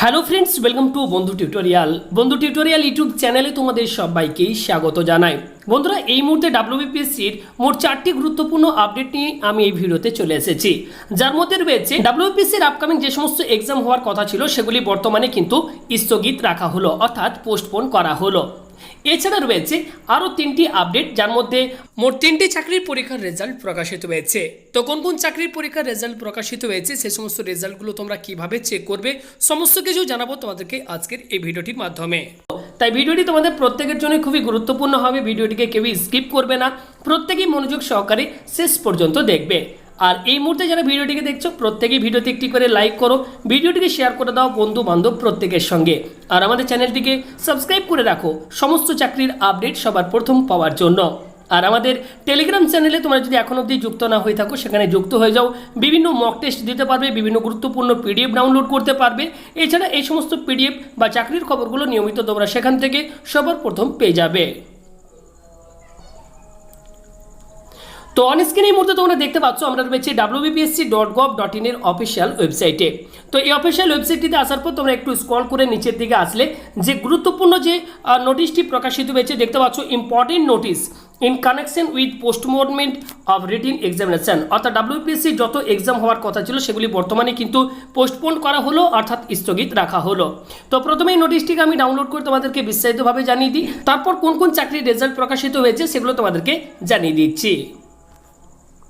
Hello friends, welcome to বন্ধু tutorial YouTube চ্যানেলে তোমাদের সবাইকেই স্বাগত জানাই। বন্ধুরা, এই মুহূর্তে WBPSCর মোট 4টি গুরুত্বপূর্ণ আপডেট নিয়ে আমি এই ভিডিওতে চলে এসেছি, যার মধ্যে রয়েছে WBPSCর আপকামিং যে সমস্ত এক্সাম হওয়ার কথা ছিল সেগুলি বর্তমানে কিন্তু স্থগিত রাখা হলো, অর্থাৎ পোস্টপোন করা হলো। এছাড়া রয়েছে আরও 3টি আপডেট, যার মধ্যে মোট 3টি চাকরির পরীক্ষার রেজাল্ট প্রকাশিত হয়েছে। তো কোন কোন চাকরির পরীক্ষার রেজাল্ট প্রকাশিত হয়েছে, সেই সমস্ত রেজাল্টগুলো তোমরা কিভাবে চেক করবে, সমস্ত কিছু জানাবো তোমাদেরকে আজকের এই ভিডিওটির মাধ্যমে। তাই ভিডিওটি তোমাদের প্রত্যেকের জন্য খুবই গুরুত্বপূর্ণ হবে। ভিডিওটিকে কেউই স্কিপ করবে না, প্রত্যেকেই মনোযোগ সহকারে শেষ পর্যন্ত দেখবে। আর এই মুহূর্তে যারা ভিডিওটিকে দেখছো, প্রত্যেকেই ভিডিওতে একটি করে লাইক করো, ভিডিওটিকে শেয়ার করে দাও বন্ধু বান্ধব প্রত্যেকের সঙ্গে। আর আমাদের চ্যানেলটিকে সাবস্ক্রাইব করে রাখো সমস্ত চাকরির আপডেট সবার প্রথম পাওয়ার জন্য। আর আমাদের টেলিগ্রাম চ্যানেলে তোমরা যদি এখন অবধি যুক্ত না হয়ে থাকো, সেখানে যুক্ত হয়ে যাও। বিভিন্ন মক টেস্ট দিতে পারবে, বিভিন্ন গুরুত্বপূর্ণ পিডিএফ ডাউনলোড করতে পারবে। এছাড়া এই সমস্ত পিডিএফ বা চাকরির খবরগুলো নিয়মিত তোমরা সেখান থেকে সবার প্রথম পেয়ে যাবে। তো অন স্ক্রিন এই মুহূর্তে তোমরা দেখতে পাচ্ছ আমরা রয়েছে WBPSC.gov.in এর অফিসিয়াল ওয়েবসাইটে। তো এই অফিসিয়াল ওয়েবসাইটটিতে আসার পর তোমরা একটু স্ক্রল করে নিচের দিকে আসলে যে গুরুত্বপূর্ণ যে নোটিশটি প্রকাশিত হয়েছে দেখতে পাচ্ছ, important notice in connection with postponement of written examination. অর্থাৎ WBPSC যত এক্সাম হওয়ার কথা ছিল সেগুলি বর্তমানে কিন্তু পোস্টপোন করা হলো, অর্থাৎ স্থগিত রাখা হলো। তো প্রথমে এই নোটিশটিকে আমি ডাউনলোড করে তোমাদেরকে বিস্তারিতভাবে জানিয়ে দিই, তারপর কোন কোন চাকরির রেজাল্ট প্রকাশিত হয়েছে সেগুলো তোমাদেরকে জানিয়ে দিচ্ছি।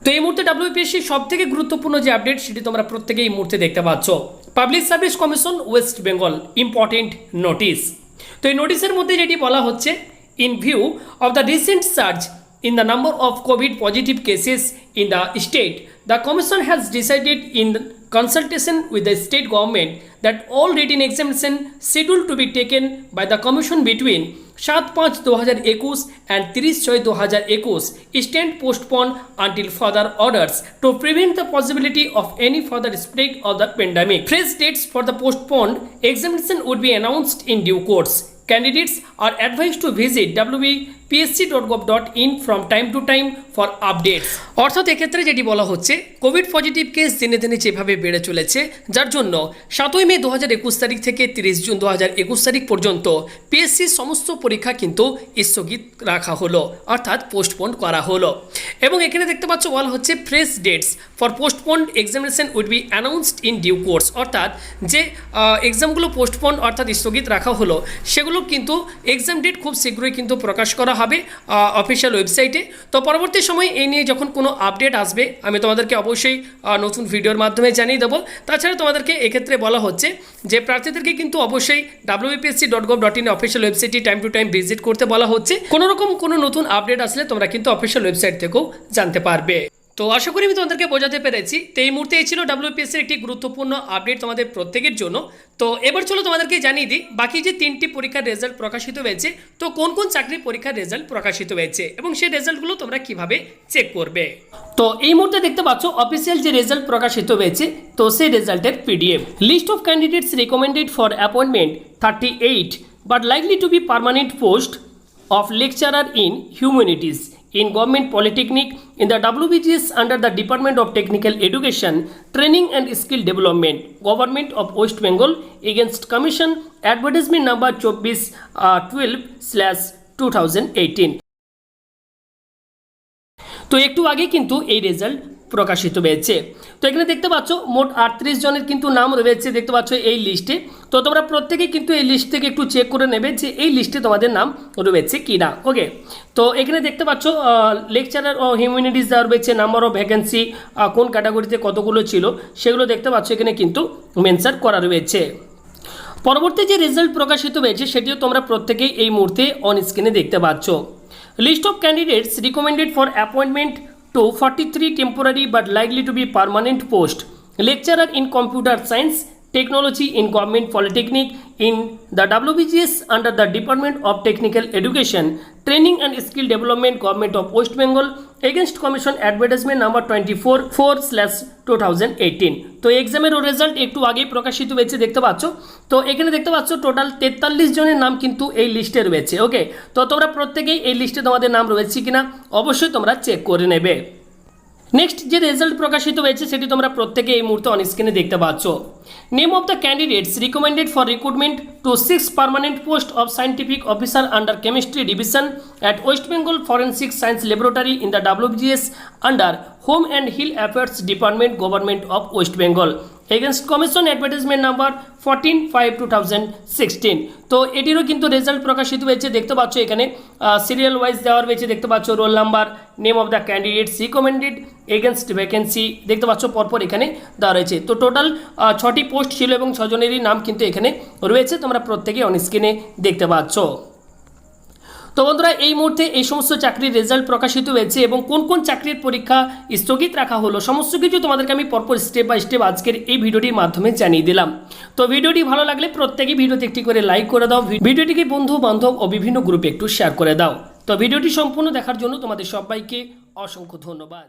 তো এই মুহূর্তে WBPSC সব থেকে গুরুত্বপূর্ণ যে আপডেট সেটি তোমরা প্রত্যেকে এই মুহূর্তে দেখতে পাচ্ছ, public service commission West Bengal important notice. তো এই নোটিশের মধ্যে যেটি বলা হচ্ছে, in view of the recent search in the number of COVID positive cases in the state, the Commission has decided in consultation with the state government that all written examination scheduled to be taken by the Commission between 7/5/2021 and 30/6/2021 stand postponed until further orders to prevent the possibility of any further spread of the pandemic. Fresh dates for the postponed examination would be announced in due course. Candidates are advised to visit WBPSC.gov.in from time to time for updates. অর্থাৎ এক্ষেত্রে যেটি বলা হচ্ছে, Covid positive case দিনে দিনে যেভাবে বেড়ে চলেছে, যার জন্য 7ই মে 2021 তারিখ থেকে 30 জুন 2021 তারিখ পর্যন্ত পিএসসির সমস্ত পরীক্ষা কিন্তু স্থগিত রাখা হলো, অর্থাৎ পোস্টপোন করা হলো। এবং এখানে দেখতে পাচ্ছ বলা হচ্ছে, fresh dates for postponed examination would be announced in due course. অর্থাৎ যে এক্সামগুলো পোস্টপোন অর্থাৎ স্থগিত রাখা হলো, সেগুলো কিন্তু এক্সাম ডেট খুব শীঘ্রই কিন্তু প্রকাশ করা হবে অফিসিয়াল ওয়েবসাইটে। তো পরবর্তী সময়ে এই নিয়ে যখন কোনো আপডেট আসবে আমি তোমাদেরকে অবশ্যই নতুন ভিডিওর মাধ্যমে জানিয়ে দেবো। তাছাড়া তোমাদেরকে এক্ষেত্রে বলা হচ্ছে যে প্রার্থীদেরকে কিন্তু অবশ্যই WBPSC.gov.in অফিসিয়াল ওয়েবসাইটটি টাইম টু টাইম ভিজিট করতে বলা হচ্ছে। কোনোরকম কোনো নতুন আপডেট আসলে তোমরা কিন্তু অফিসিয়াল ওয়েবসাইট থেকেও জানতে পারবে। তো আশা করি আমি তোমাদেরকে বোঝাতে পেরেছি। তো এই মুহূর্তে এই ছিল WBPSCর একটি গুরুত্বপূর্ণ আপডেট তোমাদের প্রত্যেকের জন্য। তো এবার চলো তোমাদেরকে জানিয়ে দিই বাকি যে 3টি পরীক্ষার রেজাল্ট প্রকাশিত হয়েছে, তো কোন কোন চাকরির পরীক্ষার রেজাল্ট প্রকাশিত হয়েছে এবং সেই রেজাল্টগুলো তোমরা কিভাবে চেক করবে। তো এই মুহূর্তে দেখতে পাচ্ছ অফিসিয়াল যে রেজাল্ট প্রকাশিত হয়েছে, তো সেই রেজাল্টের PDF. List of candidates recommended for appointment 38 but likely to be permanent post of lecturer in humanities in government polytechnic in the WBGS under the Department of Technical Education, Training and Skill Development, Government of West Bengal against Commission advertisement number 24/12/2018। তো একটু আগে কিন্তু এই result প্রকাশিত হয়েছে। তো এখানে দেখতে পাচ্ছ মোট 38 জনের কিন্তু নাম রয়েছে দেখতে পাচ্ছ এই লিস্টে। তো তোমরা প্রত্যেকেই কিন্তু এই লিস্ট থেকে একটু চেক করে নেবে যে এই লিস্টে তোমাদের নাম রয়েছে কি না। ওকে, তো এখানে দেখতে পাচ্ছ লেকচারার ও হিউম্যানিটিস দেওয়া রয়েছে, নাম্বার অফ ভ্যাকেন্সি কোন ক্যাটাগরিতে কতগুলো ছিল সেগুলো দেখতে পাচ্ছ এখানে কিন্তু মেনশন করা রয়েছে। পরবর্তী যে রেজাল্ট প্রকাশিত হয়েছে সেটিও তোমরা প্রত্যেকেই এই মুহূর্তে অন স্ক্রিনে দেখতে পাচ্ছ। List of candidates recommended for appointment to 43 temporary but likely to be permanent post, lecturer in computer science technology in government polytechnic in the WBGS under the Department of Technical Education, Training and Skill Development, Government of West Bengal against Commission advertisement number 24/4/2018। তো এক্সামেরও result একটু আগেই প্রকাশিত হয়েছে দেখতে পাচ্ছ। তো এখানে দেখতে পাচ্ছ টোটাল 43 জনের নাম কিন্তু এই লিস্টে রয়েছে। ওকে, তো তোমরা প্রত্যেকেই এই লিস্টে তোমাদের নাম রয়েছে কিনা অবশ্যই তোমরা চেক করে নেবে। নেক্সট যে রেজাল্ট প্রকাশিত হয়েছে সেটি তোমরা প্রত্যেকে এই মুহূর্তে অন স্ক্রিনে দেখতে পাচ্ছ। Name of the candidates recommended for recruitment to 6 permanent post of scientific officer under chemistry division at West Bengal forensic science laboratory in the WBGS under home and hill affairs department government of West Bengal against commission advertisement number 14/5/2016। তো এটিরও কিন্তু result প্রকাশিত হয়েছে, দেখতে পাচ্ছ এখানে serial wise দেওয়া রয়েছে, দেখতে পাচ্ছ roll number, name of the candidates recommended against vacancy, দেখতে পাচ্ছ পরপর এখানে দেওয়া রয়েছে। তো টোটাল 6টি পোস্ট ছিল এবং 6 জনেরই নাম কিন্তু এখানে রয়েছে, তোমরা প্রত্যেকে অন স্ক্রিনে দেখতে পাচ্ছ। তো বন্ধুরা এই মুহূর্তে এই সমস্ত চাকরির রেজাল্ট প্রকাশিত হয়েছে এবং কোন কোন চাকরির পরীক্ষা স্থগিত রাখা হলো সমস্ত কিছু তোমাদেরকে আমি পরপর স্টেপ বাই স্টেপ আজকের এই ভিডিওটির মাধ্যমে জানিয়ে দিলাম। তো ভিডিওটি ভালো লাগলে প্রত্যেকেই ভিডিওতে একটি করে লাইক করে দাও, ভিডিওটিকে বন্ধু বান্ধব ও বিভিন্ন গ্রুপে একটু শেয়ার করে দাও। তো ভিডিওটি সম্পূর্ণ দেখার জন্য তোমাদের সবাইকে অসংখ্য ধন্যবাদ।